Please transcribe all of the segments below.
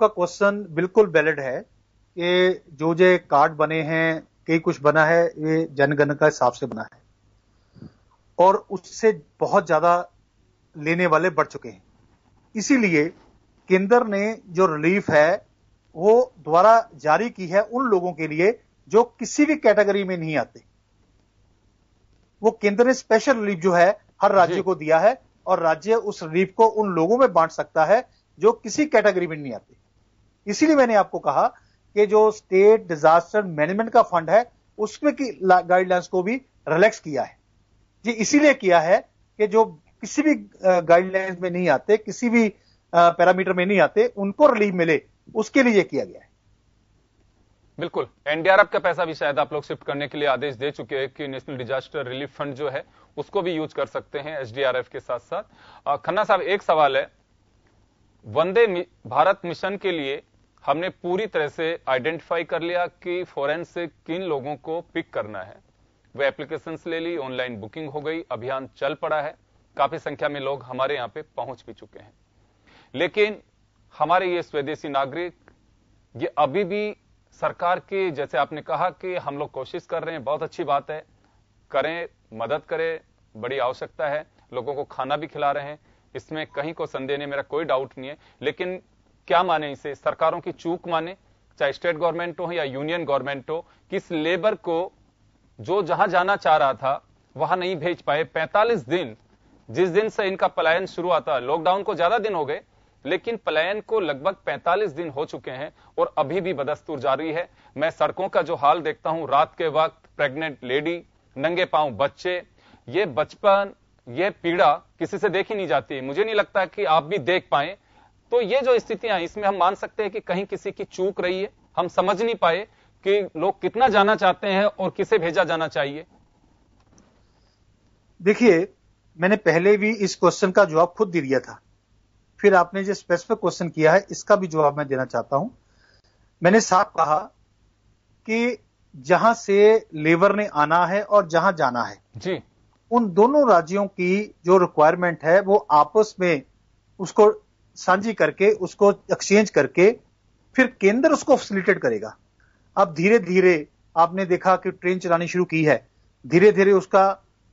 आपका क्वेश्चन बिल्कुल वैलिड है कि जो कार्ड बने हैं, कई कुछ बना है, ये जनगणना के हिसाब से बना है और उससे बहुत ज्यादा लेने वाले बढ़ चुके हैं। इसीलिए केंद्र ने जो रिलीफ है वो द्वारा जारी की है उन लोगों के लिए जो किसी भी कैटेगरी में नहीं आते। वो केंद्र ने स्पेशल रिलीफ जो है हर राज्य को दिया है और राज्य उस रिलीफ को उन लोगों में बांट सकता है जो किसी कैटेगरी में नहीं आते। इसीलिए मैंने आपको कहा कि जो स्टेट डिजास्टर मैनेजमेंट का फंड है उसमें की गाइडलाइंस को भी रिलैक्स किया है। ये इसीलिए किया है कि जो किसी भी गाइडलाइंस में नहीं आते, किसी भी पैरामीटर में नहीं आते, उनको रिलीफ मिले, उसके लिए किया गया है। बिल्कुल, एनडीआरएफ का पैसा भी शायद आप लोग शिफ्ट करने के लिए आदेश दे चुके हैं कि नेशनल डिजास्टर रिलीफ फंड जो है उसको भी यूज कर सकते हैं एसडीआरएफ के साथ साथ। खन्ना साहब, एक सवाल है, वंदे भारत मिशन के लिए हमने पूरी तरह से आइडेंटिफाई कर लिया कि फॉरेन से किन लोगों को पिक करना है, वे एप्लीकेशंस ले ली, ऑनलाइन बुकिंग हो गई, अभियान चल पड़ा है, काफी संख्या में लोग हमारे यहां पे पहुंच भी चुके हैं। लेकिन हमारे ये स्वदेशी नागरिक ये अभी भी सरकार की, जैसे आपने कहा कि हम लोग कोशिश कर रहे हैं, बहुत अच्छी बात है, करें, मदद करें, बड़ी आवश्यकता है, लोगों को खाना भी खिला रहे हैं, इसमें कहीं को संदेह नहीं, मेरा कोई डाउट नहीं है। लेकिन क्या माने इसे, सरकारों की चूक माने, चाहे स्टेट गवर्नमेंट हो या यूनियन गवर्नमेंट हो, किस लेबर को जो जहां जाना चाह रहा था वहां नहीं भेज पाए। 45 दिन, जिस दिन से इनका पलायन शुरू हुआ था, लॉकडाउन को ज्यादा दिन हो गए लेकिन पलायन को लगभग 45 दिन हो चुके हैं और अभी भी बदस्तूर जारी है। मैं सड़कों का जो हाल देखता हूं, रात के वक्त प्रेग्नेंट लेडी, नंगे पांव बच्चे, ये बचपन, ये पीड़ा किसी से देखी नहीं जाती। मुझे नहीं लगता कि आप भी देख पाए। तो ये जो स्थितियां, इसमें हम मान सकते हैं कि कहीं किसी की चूक रही है, हम समझ नहीं पाए कि लोग कितना जाना चाहते हैं और किसे भेजा जाना चाहिए। देखिए, मैंने पहले भी इस क्वेश्चन का जवाब खुद दे दिया था, फिर आपने जो स्पेसिफिक क्वेश्चन किया है इसका भी जवाब मैं देना चाहता हूं। मैंने साफ कहा कि जहां से लेबर ने आना है और जहां जाना है जी, उन दोनों राज्यों की जो रिक्वायरमेंट है वो आपस में उसको साझी करके, उसको एक्सचेंज करके फिर केंद्र उसको फैसिलिटेट करेगा। अब धीरे धीरे आपने देखा कि ट्रेन चलानी शुरू की है, धीरे धीरे उसका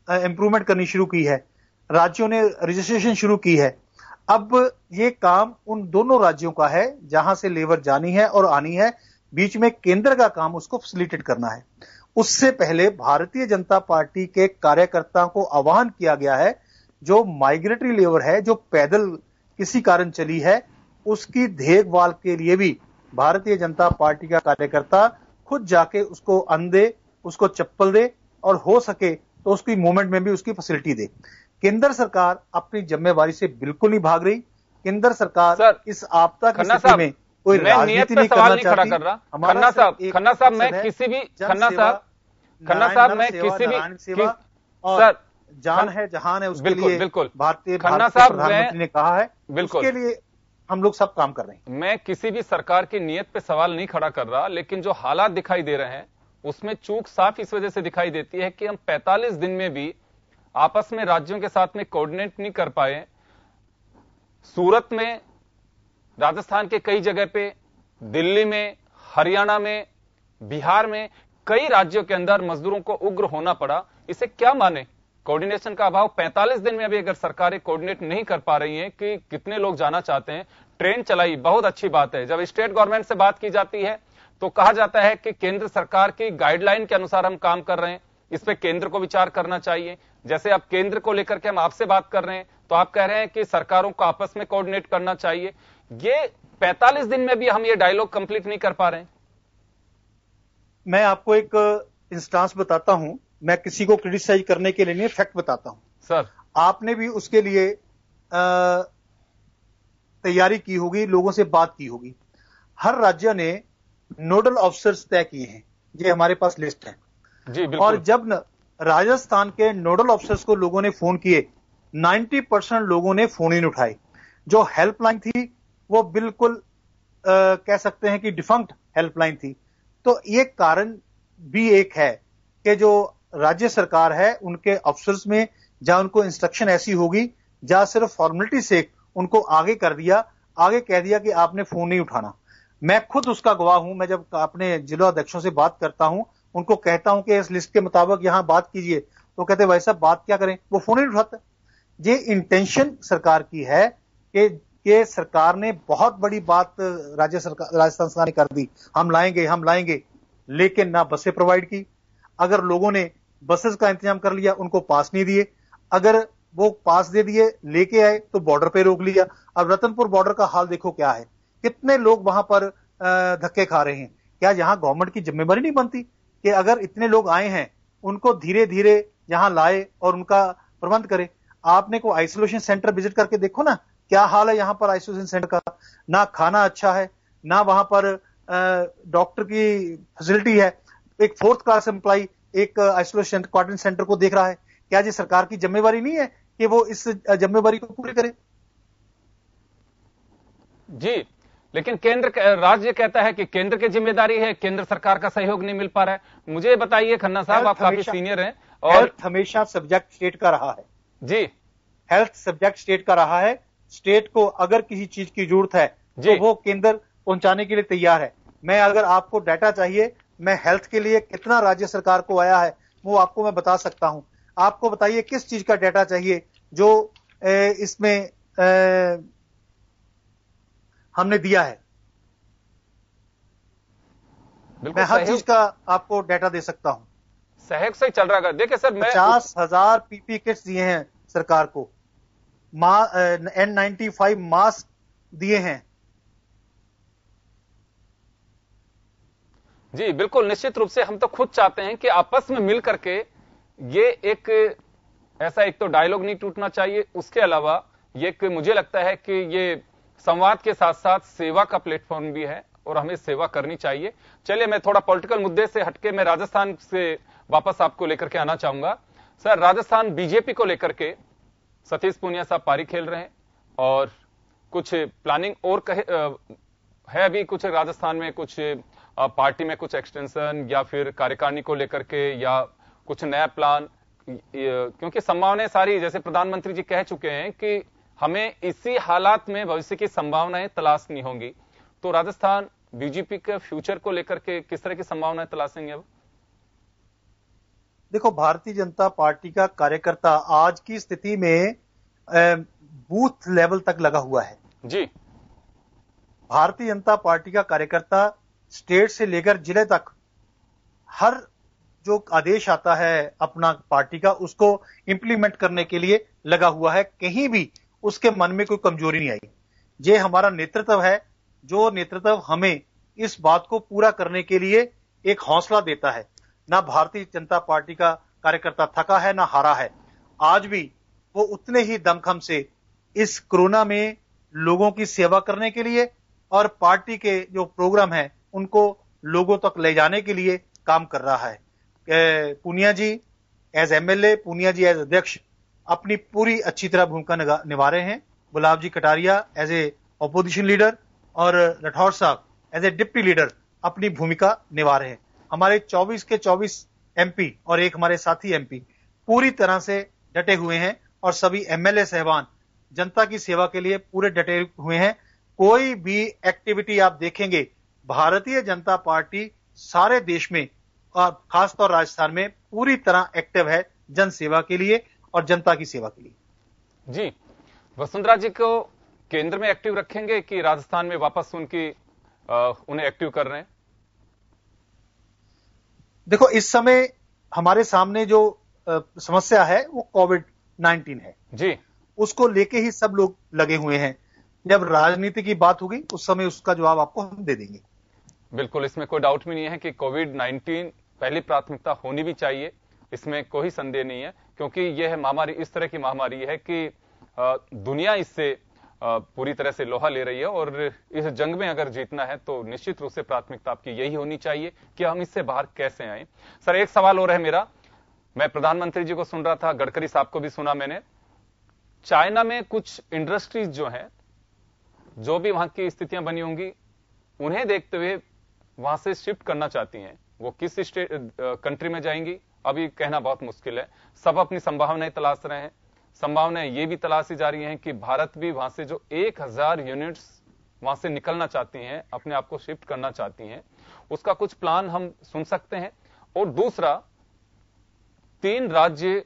इंप्रूवमेंट करनी शुरू की है, राज्यों ने रजिस्ट्रेशन शुरू की है। अब ये काम उन दोनों राज्यों का है जहां से लेबर जानी है और आनी है, बीच में केंद्र का काम उसको फैसिलिटेट करना है। उससे पहले भारतीय जनता पार्टी के कार्यकर्ताओं को आह्वान किया गया है, जो माइग्रेटरी लेबर है, जो पैदल किसी कारण चली है, उसकी देखभाल के लिए भी भारतीय जनता पार्टी का कार्यकर्ता खुद जाके उसको अन्न दे, उसको चप्पल दे और हो सके तो उसकी मूवमेंट में भी उसकी फैसिलिटी दे। केंद्र सरकार अपनी जिम्मेवारी से बिल्कुल नहीं भाग रही। केंद्र सरकार सर, इस आपदा की स्थिति में कोई राजनीति नहीं करना चाहती। खन्ना साहब, मैं किसी भी सर, जान है जहान है, उसके लिए भारतीय प्रधानमंत्री ने कहा है, उसके लिए हम लोग सब काम कर रहे हैं। मैं किसी भी सरकार की नीयत पे सवाल नहीं खड़ा कर रहा, लेकिन जो हालात दिखाई दे रहे हैं उसमें चूक साफ इस वजह से दिखाई देती है कि हम 45 दिन में भी आपस में राज्यों के साथ में कोऑर्डिनेट नहीं कर पाए। सूरत में, राजस्थान के कई जगह पे, दिल्ली में, हरियाणा में, बिहार में, कई राज्यों के अंदर मजदूरों को उग्र होना पड़ा। इसे क्या माने, कोऑर्डिनेशन का अभाव। 45 दिन में अभी अगर सरकारें कोऑर्डिनेट नहीं कर पा रही हैं कि कितने लोग जाना चाहते हैं, ट्रेन चलाई, बहुत अच्छी बात है। जब स्टेट गवर्नमेंट से बात की जाती है तो कहा जाता है कि केंद्र सरकार की गाइडलाइन के अनुसार हम काम कर रहे हैं, इस पे केंद्र को विचार करना चाहिए। जैसे अब केंद्र को लेकर के हम आपसे बात कर रहे हैं तो आप कह रहे हैं कि सरकारों को आपस में कोऑर्डिनेट करना चाहिए। ये 45 दिन में भी हम ये डायलॉग कंप्लीट नहीं कर पा रहे हैं। मैं आपको एक इंस्टांस बताता हूं, मैं किसी को क्रिटिसाइज करने के लिए नहीं, फैक्ट बताता हूं। सर, आपने भी उसके लिए तैयारी की होगी, लोगों से बात की होगी। हर राज्य ने नोडल ऑफिसर्स तय किए हैं, ये हमारे पास लिस्ट है जी। और जब राजस्थान के नोडल ऑफिसर्स को लोगों ने फोन किए, 90% लोगों ने फोन ही नहीं उठाए। जो हेल्पलाइन थी वो बिल्कुल कह सकते हैं कि डिफंक्ट हेल्पलाइन थी। तो ये कारण भी एक है कि जो राज्य सरकार है उनके अफसर्स में जहां उनको इंस्ट्रक्शन ऐसी होगी, जहां सिर्फ फॉर्मेलिटी से उनको आगे कर दिया, आगे कह दिया कि आपने फोन नहीं उठाना। मैं खुद उसका गवाह हूं। मैं जब अपने जिला अध्यक्षों से बात करता हूं, उनको कहता हूं कि इस लिस्ट के मुताबिक यहां बात कीजिए, तो कहते भाई साहब बात क्या करें, वो फोन नहीं उठाता। ये इंटेंशन सरकार की है कि सरकार ने बहुत बड़ी बात राजस्थान सरकार ने कर दी, हम लाएंगे, लेकिन ना बसें प्रोवाइड की। अगर लोगों ने बसेस का इंतजाम कर लिया, उनको पास नहीं दिए। अगर वो पास दे दिए, लेके आए, तो बॉर्डर पे रोक लिया। अब रतनपुर बॉर्डर का हाल देखो क्या है, कितने लोग वहां पर धक्के खा रहे हैं। क्या यहां गवर्नमेंट की जिम्मेवारी नहीं बनती कि अगर इतने लोग आए हैं, उनको धीरे धीरे यहां लाए और उनका प्रबंध करे। आपने को आइसोलेशन सेंटर विजिट करके देखो ना, क्या हाल है यहां पर आइसोलेशन सेंटर का। ना खाना अच्छा है, ना वहां पर डॉक्टर की फैसिलिटी है। एक 4th क्लास एम्प्लॉय एक आइसोलेशन क्वारंटाइन सेंटर को देख रहा है। क्या ये सरकार की जिम्मेवारी नहीं है कि वो इस जिम्मेवारी को पूरी करे? जी, लेकिन राज्य कहता है कि केंद्र की जिम्मेदारी है, केंद्र सरकार का सहयोग नहीं मिल पा रहा है। मुझे बताइए खन्ना साहब, आप काफी सीनियर हैं और हेल्थ हमेशा सब्जेक्ट स्टेट का रहा है। जी, हेल्थ सब्जेक्ट स्टेट का रहा है। स्टेट को अगर किसी चीज की जरूरत है तो वो केंद्र पहुंचाने के लिए तैयार है। मैं अगर आपको डाटा चाहिए, मैं हेल्थ के लिए कितना राज्य सरकार को आया है वो आपको मैं बता सकता हूं। आपको बताइए किस चीज का डाटा चाहिए जो इसमें हमने दिया है। मैं हर चीज का आपको डाटा दे सकता हूं। सहयोग से ही चल रहा है। देखिए सर, 50,000 पीपी किट्स दिए हैं सरकार को, N95 मास्क दिए हैं। जी बिल्कुल, निश्चित रूप से हम तो खुद चाहते हैं कि आपस में मिल करके ये एक ऐसा, एक तो डायलॉग नहीं टूटना चाहिए, उसके अलावा ये एक मुझे लगता है कि ये संवाद के साथ साथ सेवा का प्लेटफॉर्म भी है और हमें सेवा करनी चाहिए। चलिए, मैं थोड़ा पॉलिटिकल मुद्दे से हटके मैं राजस्थान से वापस आपको लेकर के आना चाहूंगा। सर, राजस्थान बीजेपी को लेकर के सतीश पूनिया साहब पारी खेल रहे हैं और कुछ प्लानिंग और है अभी कुछ राजस्थान में, कुछ पार्टी में कुछ एक्सटेंशन या फिर कार्यकारिणी को लेकर के या कुछ नया प्लान, क्योंकि संभावनाएं सारी, जैसे प्रधानमंत्री जी कह चुके हैं कि हमें इसी हालात में भविष्य की संभावनाएं तलाशनी होंगी, तो राजस्थान बीजेपी के फ्यूचर को लेकर के किस तरह की संभावनाएं तलाशेंगे? अब देखो, भारतीय जनता पार्टी का कार्यकर्ता आज की स्थिति में बूथ लेवल तक लगा हुआ है। जी, भारतीय जनता पार्टी का कार्यकर्ता स्टेट से लेकर जिले तक हर जो आदेश आता है अपना पार्टी का, उसको इंप्लीमेंट करने के लिए लगा हुआ है। कहीं भी उसके मन में कोई कमजोरी नहीं आई। ये हमारा नेतृत्व है, जो नेतृत्व हमें इस बात को पूरा करने के लिए एक हौसला देता है। ना भारतीय जनता पार्टी का कार्यकर्ता थका है, ना हारा है। आज भी वो उतने ही दमखम से इस कोरोना में लोगों की सेवा करने के लिए और पार्टी के जो प्रोग्राम है उनको लोगों तक ले जाने के लिए काम कर रहा है। Poonia ji as MLA, Poonia ji as अध्यक्ष अपनी पूरी अच्छी तरह भूमिका निभा रहे हैं। Gulab ji Kataria as a opposition leader और राठौर साहब एज ए डिप्टी लीडर अपनी भूमिका निभा रहे हैं। हमारे 24 के 24 एमपी और एक हमारे साथी एमपी पूरी तरह से डटे हुए हैं और सभी एमएलए साहबान जनता की सेवा के लिए पूरे डटे हुए हैं। कोई भी एक्टिविटी आप देखेंगे, भारतीय जनता पार्टी सारे देश में और खासतौर राजस्थान में पूरी तरह एक्टिव है जन सेवा के लिए और जनता की सेवा के लिए। जी, वसुंधरा जी को केंद्र में एक्टिव रखेंगे कि राजस्थान में वापस उन्हें एक्टिव कर रहे हैं? देखो, इस समय हमारे सामने जो समस्या है वो कोविड-19 है जी, उसको लेके ही सब लोग लगे हुए हैं। जब राजनीति की बात होगी उस समय उसका जवाब आपको हम दे देंगे। बिल्कुल, इसमें कोई डाउट भी नहीं है कि कोविड-19 पहली प्राथमिकता होनी भी चाहिए, इसमें कोई संदेह नहीं है, क्योंकि यह महामारी इस तरह की महामारी है कि दुनिया इससे पूरी तरह से लोहा ले रही है और इस जंग में अगर जीतना है तो निश्चित रूप से प्राथमिकता आपकी यही होनी चाहिए कि हम इससे बाहर कैसे आए। सर, एक सवाल और है मेरा, मैं प्रधानमंत्री जी को सुन रहा था, गडकरी साहब को भी सुना मैंने। चाइना में कुछ इंडस्ट्रीज जो हैं, जो भी वहां की स्थितियां बनी होंगी, उन्हें देखते हुए वहां से शिफ्ट करना चाहती हैं। वो किस कंट्री में जाएंगी अभी कहना बहुत मुश्किल है। सब अपनी संभावनाएं तलाश रहे हैं। संभावनाएं ये भी तलाशी जा रही हैं कि भारत भी वहां से जो 1000 यूनिट्स वहां से निकलना चाहती हैं, अपने आप को शिफ्ट करना चाहती हैं, उसका कुछ प्लान हम सुन सकते हैं। और दूसरा, 3 राज्य